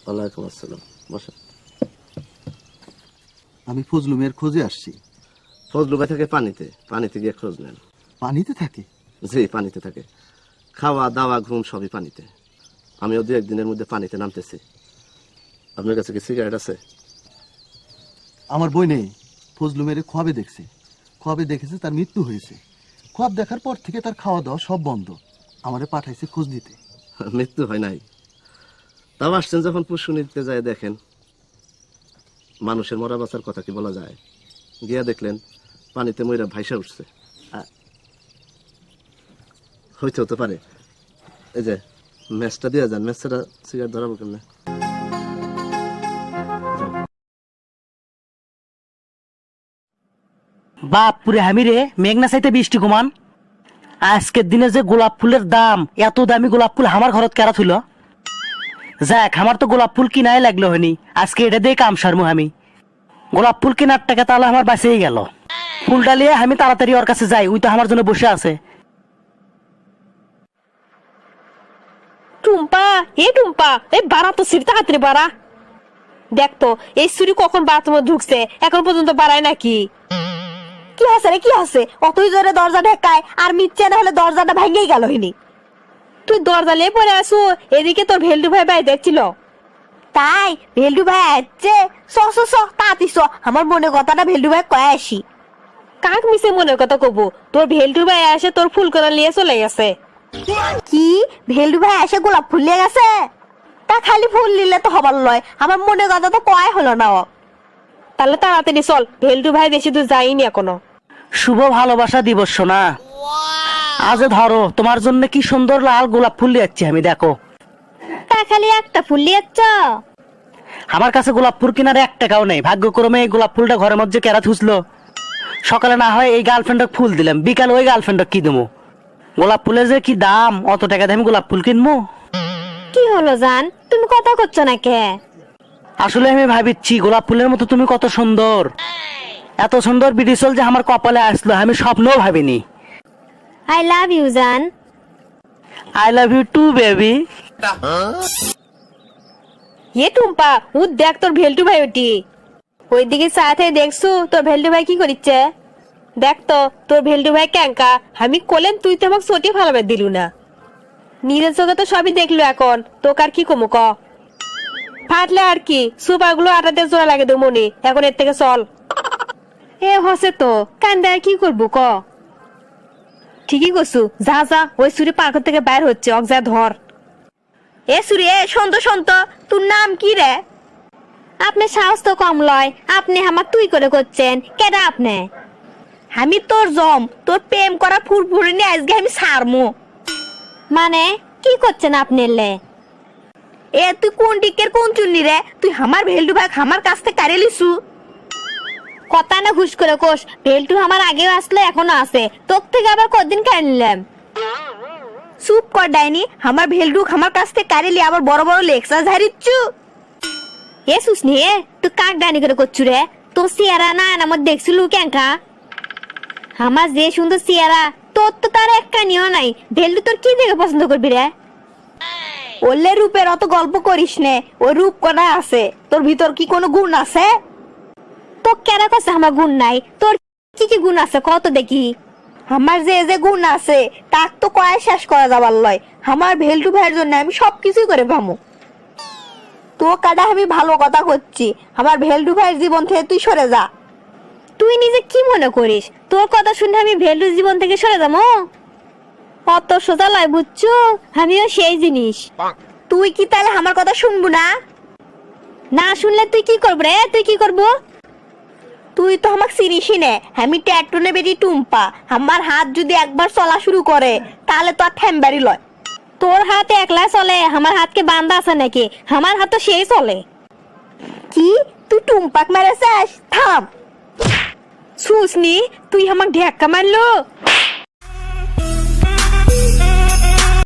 ওয়ালাইকুম আসসালাম, বসেন। আমি ফজলু মেয়ের খোঁজে আসছি। ফজলু ভাই থাকে পানিতে, পানিতে গিয়ে খোঁজ নেন। পানিতে থাকে? জি, পানিতে থাকে। খাওয়া দাওয়া ঘুম সবই পানিতে। আমিও 2-1 দিনের মধ্যে পানিতে নামতেছি। আপনার কাছে কি সিগারেট আছে? আমার বই নেই। ফজলু মেয়ের খোয়াবে দেখছে, খোয়াবে দেখেছে তার মৃত্যু হয়েছে। খোয়াব দেখার পর থেকে তার খাওয়া দাওয়া সব বন্ধ। আমারে পাঠাইছে খোঁজ দিতে। মৃত্যু হয় নাই, তাও আসছেন যখন পুষ্য নিতে যায় দেখেন। মানুষের মরা বাঁচার কথা কি বলা যায়? গিয়া দেখলেন পানিতে ময়রা ভাইসা উঠছে। হইতে হতে পারে। এই যে ম্যাচটা দিয়ে যান, ম্যাচটা সিগারেট ধরাবো কেমনে? বাপুরে হামিরে মেঘনা চাইতে বৃষ্টি কুমান। আজকের দিনে যে গোলাপ ফুলের দাম, এত দামি গোলাপ ফুল আমার ঘরত কেরা থুল। যাক, আমার তো গোলাপ ফুল কিনাই লাগলো হয়নি, আজকে এটা দিয়ে কাম সারমু। আমি গোলাপ ফুল কেনার টাকা তাহলে আমার বাঁচেই গেল। ফুলটা নিয়ে আমি তাড়াতাড়ি ওর কাছে যাই, ওই তো আমার জন্য বসে আছে। টুম্পা, টুম্পা, এই বাড়া তো সিঁড়ি তাড়াতাড়ি বাড়া। দেখতো এই সিঁড়ি কখন বাথরুমে ঢুকছে, এখন পর্যন্ত বাড়ায় নাকি? কি আছে রে, কি আছে? অতই জোরে দরজা ঢেকায় আর মিথ্যে না হলে দরজাটা ভেঙেই গেল হইনি। তুই দরজা নিয়ে পড়ে আসু, এদিকে তোর ভেলডু ভাই ভাই দেখছিল। তাই ভেলডু ভাই আসছে? তাড়াতাড়ি আমার মনে কথাটা ভেলডু ভাই কয়ে আসি। কাক মিশে মনের কথা কব? তোর ভেলডু ভাই আসে তোর ফুল করা নিয়ে চলে গেছে। কি? ভেলডু ভাই এসে গোলাপ ফুল নিয়ে গেছে? তা খালি ফুল নিলে তো হবার লয়, আমার মনে কথা তো কয় হলো না। তাহলে তাড়াতাড়ি চল, ভেলডু ভাই বেশি দূর যাইনি এখনো। শুভ ভালোবাসা দিবস না আজ, ধরো তোমার জন্য কি সুন্দর লাল গোলাপ ফুল যাচ্ছি আমি, দেখো। তা খালি একটা ফুল নিয়েছ? আমার কাছে গোলাপ ফুল কেনার 1 টাকাও নেই। ভাগ্যক্রমে এই গোলাপ ফুলটা ঘরের মধ্যে কেরা থুসলো। সকালে না হয় এই গার্লফ্রেন্ডক ফুল দিলাম, বিকাল ওই গার্লফ্রেন্ডক কি দেবো? গোলাপ ফুলের যে কি দাম, অত টাকা দিয়ে আমি গোলাপ ফুল কিনবো? কি হলো জান, তুমি কথা করছো না কে? আসলে আমি ভাবিচ্ছি গোলাপ ফুলের মতো তুমি কত সুন্দর, এত সুন্দর বিডিসল যে আমার কপালে আসলো আমি স্বপ্নও ভাবিনি। আই লাভ ইউ জান। I love you too baby. Tumpa, ও দেখ তোর ভেলটু ভাই ওটি ওইদিকে সাথে দেখছু তোর ভেলটু ভাই কি করিচ্ছে? দেখ তো তোর ভেলটু ভাই ক্যাঙ্কা। আমি কোলেন, তুই তো আমাকে চটি ভালোবে দিলু না। নিজের চোখে তো সবই দেখলো, এখন তোকে আর কি কমু ক? ফাটলে আর কি, সুপার গুলো আটাতে জোড়া লাগে দে মনে। এখন এর থেকে চল। হসে তো কান্দে আর কি করবো ক? ঠিকই করছু, যা যা, ওই সুরি পার্ক থেকে বাইর হচ্ছে, অক যা ধর। সুরি, সন্ত, তোর নাম কি রে? আপনি সাহস তো কম লয়, আপনি আমার তুই করে করছেন কেডা আপনি? আমি তোর জম, তোর প্রেম করা ফুরফুরি নিয়ে আজকে আমি সারমু। মানে কি করছেন আপনি? তুই কোন দিকের কোন চুন্নি রে? তুই আমার ভেলটু ভাই আমার কাছ থেকে কারে লিসু? কথা না ঘুষ করে কোষ, ভেলটু আমার আগেও আসলে এখনো আছে, তোর থেকে আবার কতদিন কারে নিলাম? চুপ কর ডাইনি, আমার ভেলটু আমার কাছ থেকে কারে লি আবার বড় বড় লেকচার ঝাড়িচ্ছু। সুসনি, তুই কাক ডাইনি করে করছু রে? তোর সিয়ারা না আমার দেখছিল ক্যাঙ্কা। আমার যে সুন্দর সিয়ারা, তোর তো তার এক কানিও নাই। ভেলটু তোর কি দেখে পছন্দ করবি রে? ওলে রূপের অত গল্প করিস নে, ওই রূপ কটা আছে, তোর ভিতর কি কোনো গুণ আছে? তো কেনা কাছে আমার গুণ নাই, তোর কি কি গুণ আছে কত দেখি? আমার যে যে গুণ আছে তাক তো কয়ে শেষ করা যাবার লয়। আমার ভেলটু ভাইয়ের জন্য আমি সবকিছুই করে ভামু। তো কাটা আমি ভালো কথা করছি, আমার ভেলটু ভাইয়ের জীবন থেকে তুই সরে যা। তুই নিজে কি মনে করিস তোর কথা শুনে আমি ভেলটুর জীবন থেকে সরে যাবো? অত সোজা লয় বুঝছো, আমিও সেই জিনিস। তুই কি তাহলে আমার কথা শুনবো না? না শুনলে তুই কি করবো রে? তুই কি করবো? তুই তো আমাকে চিনিসই নে, আমি ট্যাটুনে বেরি টুম্পা। আমার হাত যদি একবার চলা শুরু করে তাহলে তো আর থেমবারি লয়। তোর হাত একলা চলে, আমার হাতকে বান্ধা আছে নাকি? আমার হাত তো সেই চলে। কি তুই টুম্পাক মেরেছিস? থাম। সুসনি, তুই আমাকে ঢেক্কা মারলো।